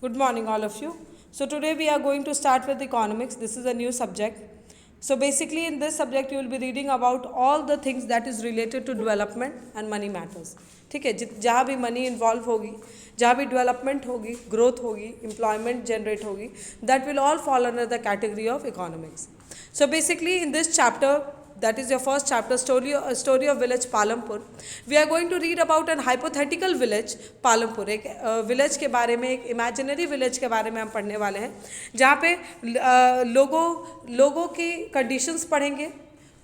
Good morning, all of you. So, today we are going to start with economics. This is a new subject. So, basically, in this subject, you will be reading about all the things that is related to development and money matters. ठीक है, जहाँ भी money involve होगी, जहाँ भी development होगी, growth होगी, employment generate होगी, that will all fall under the category of economics. So, basically, in this chapter, that is your first chapter, story of village Palampur, we are going to read about an hypothetical village Palampur. एक village के बारे में, एक imaginary village के बारे में हम पढ़ने वाले हैं, जहाँ पे लोगों की कंडीशंस पढ़ेंगे,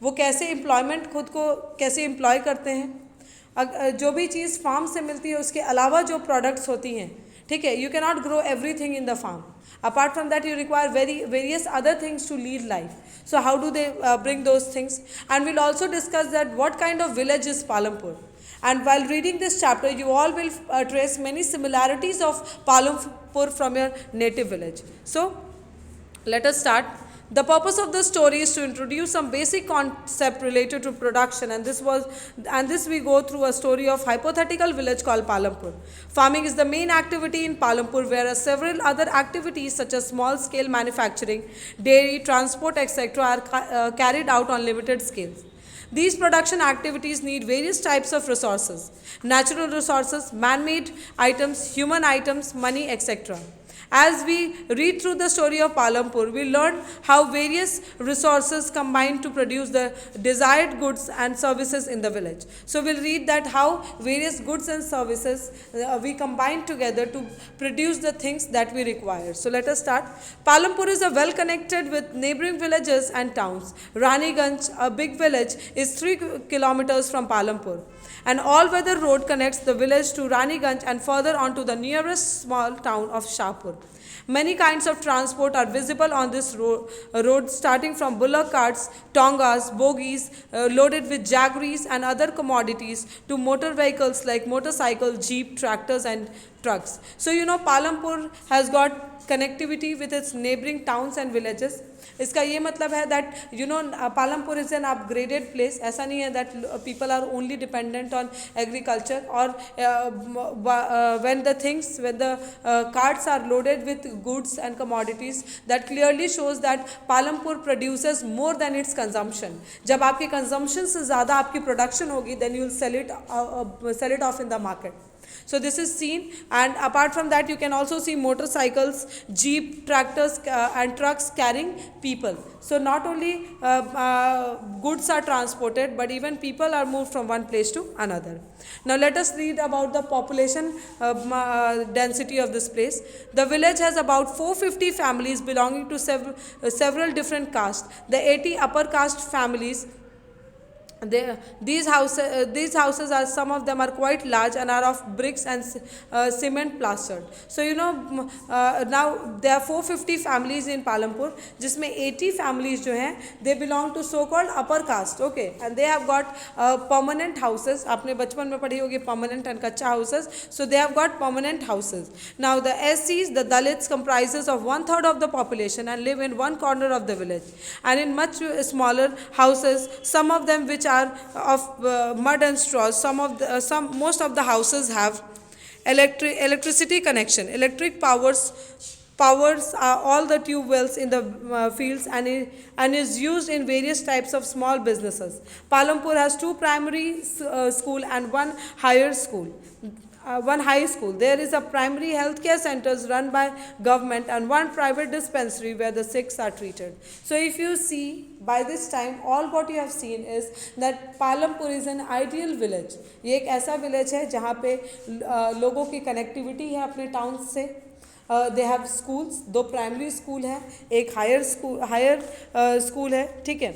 वो कैसे एम्प्लॉयमेंट खुद को कैसे एम्प्लॉय करते हैं, जो भी चीज़ फार्म से मिलती है उसके अलावा जो प्रोडक्ट्स होती हैं, ठीक है, you can not grow everything in the farm. Apart from that, you require various other things to lead life. So how do they bring those things? And we'll also discuss that what kind of village is Palampur. And while reading this chapter, you all will trace many similarities of Palampur from your native village. So let us start. The purpose of the story is to introduce some basic concept related to production, and this we go through a story of hypothetical village called Palampur. Farming is the main activity in Palampur, whereas several other activities such as small scale manufacturing, dairy, transport, etc. are carried out on limited scales. These production activities need various types of resources: natural resources, man-made items, human items, money, etc. As we read through the story of Palampur, we learn how various resources combine to produce the desired goods and services in the village. So we'll read that how various goods and services we combine together to produce the things that we require. So let us start. Palampur is a well connected with neighboring villages and towns. Raniganj, a big village, is 3 kilometers from Palampur. An all-weather road connects the village to Raniganj and further on to the nearest small town of Shahpur. Many kinds of transport are visible on this road, starting from bullock carts, tongas, bogies loaded with jaggeries and other commodities, to motor vehicles like motorcycles, jeep, tractors and trucks. So Palampur has got connectivity with its neighboring towns and villages. इसका ये मतलब है that Palampur is an upgraded place. ऐसा नहीं है that people are only dependent on agriculture, और when the carts are loaded with goods and commodities, that clearly shows that Palampur produces more than its consumption. जब आपकी consumption से ज़्यादा आपकी production होगी, then you will sell it off in the market. So this is seen, and apart from that, you can also see motorcycles, jeep, tractors and trucks carrying people. So not only goods are transported, but even people are moved from one place to another. Now let us read about the population density of this place. The village has about 450 families belonging to several different castes. The 80 upper caste families, these houses are, some of them are quite large and are of bricks and cement plastered. So now there are 450 families in Palampur, जिसमें 80 families जो हैं, they belong to so called upper caste, okay, and they have got permanent houses. आपने बचपन में पढ़ी होगी permanent and कच्चा houses. So they have got permanent houses. Now the SCs, the Dalits, comprises of 1/3 of the population and live in one corner of the village, and in much smaller houses, some of them which are of mud and straws. Most of the houses have electricity connection. Electric powers all the tube wells in the fields, and is used in various types of small businesses. Palampur has 2 primary school and one higher school. One high school. There is a primary healthcare centers run by government and one private dispensary where the sick are treated. So if you see, by this time all what you have seen is that Palampur is an ideal village. ये एक ऐसा village है जहाँ पे लोगों की connectivity है अपने towns से. They have schools, 2 primary school है, एक हायर स्कूल है, ठीक है,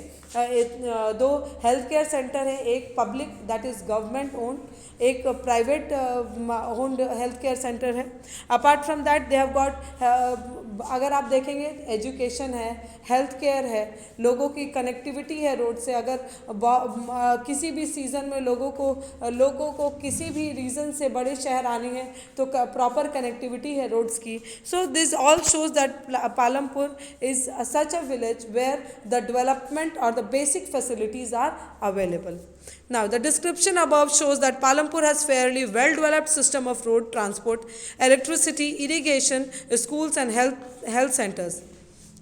2 हेल्थ केयर सेंटर है, एक public that is government own, एक private owned health care centre है. Apart from that they have got, अगर आप देखेंगे, एजुकेशन है, हेल्थ केयर है, लोगों की कनेक्टिविटी है रोड से. अगर किसी भी सीज़न में लोगों को किसी भी रीज़न से बड़े शहर आने हैं तो प्रॉपर कनेक्टिविटी है रोड्स की. So this all shows that Palampur is such a village where the development or the basic facilities are available. Now, the description above shows that Palampur has fairly well-developed system of road transport, electricity, irrigation, schools and health centers.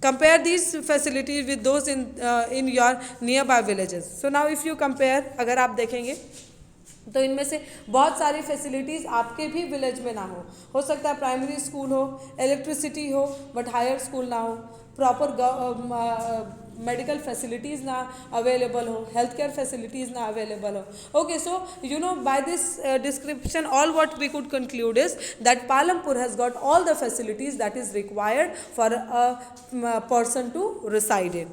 Compare these facilities with those in your nearby villages. So now if you compare, अगर आप देखेंगे तो इनमें से बहुत सारी facilities आपके भी विलेज में ना हो सकता है प्राइमरी स्कूल हो, इलेक्ट्रिसिटी हो, बट हायर स्कूल ना हो, प्रॉपर मेडिकल फैसिलिटीज़ ना अवेलेबल हो, हेल्थ केयर फैसिलिटीज़ ना अवेलेबल हो. Okay, so you know by this description all what we could conclude is that Palampur has got all the facilities that is required for a person to reside in.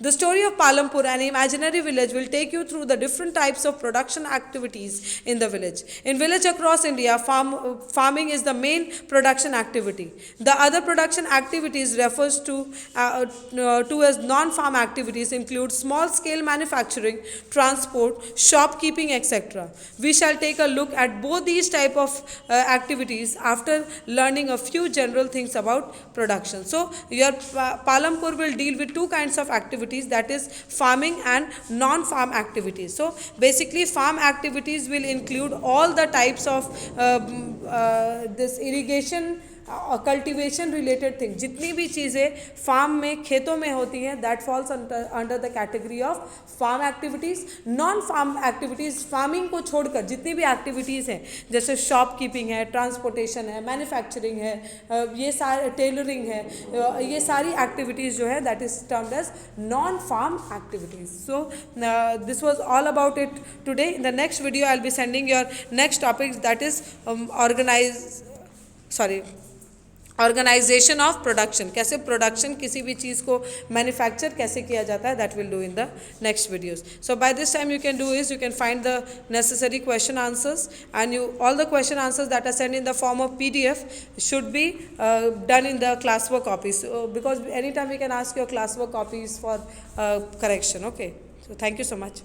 The story of Palampur, an imaginary village, will take you through the different types of production activities in the village. In village across India, farming is the main production activity. The other production activities refers to as non-farm activities include small-scale manufacturing, transport, shopkeeping, etc. We shall take a look at both these type of activities after learning a few general things about production. So, your Palampur will deal with two kinds of activities, that is farming and non-farm activities. So basically farm activities will include all the types of this irrigation, cultivation related thing, जितनी भी चीज़ें farm में खेतों में होती हैं, that falls under the category of farm activities. Non farm activities, farming को छोड़कर जितनी भी एक्टिविटीज़ हैं जैसे शॉप कीपिंग है, ट्रांसपोर्टेशन है, मैन्युफैक्चरिंग है, ये सारे टेलरिंग है, ये सारी एक्टिविटीज़ जो है that is termed as non farm activities. So this was all about it today. In the next video I will be sending your next topic that is organisation of production. कैसे production किसी भी चीज़ को manufacture कैसे किया जाता है, that will do in the next videos. So by this time you can do is you can find the necessary question answers and you all the question answers that are send in the form of PDF should be done in the classwork copies, because anytime we can ask your classwork copies for correction. Okay, so thank you so much.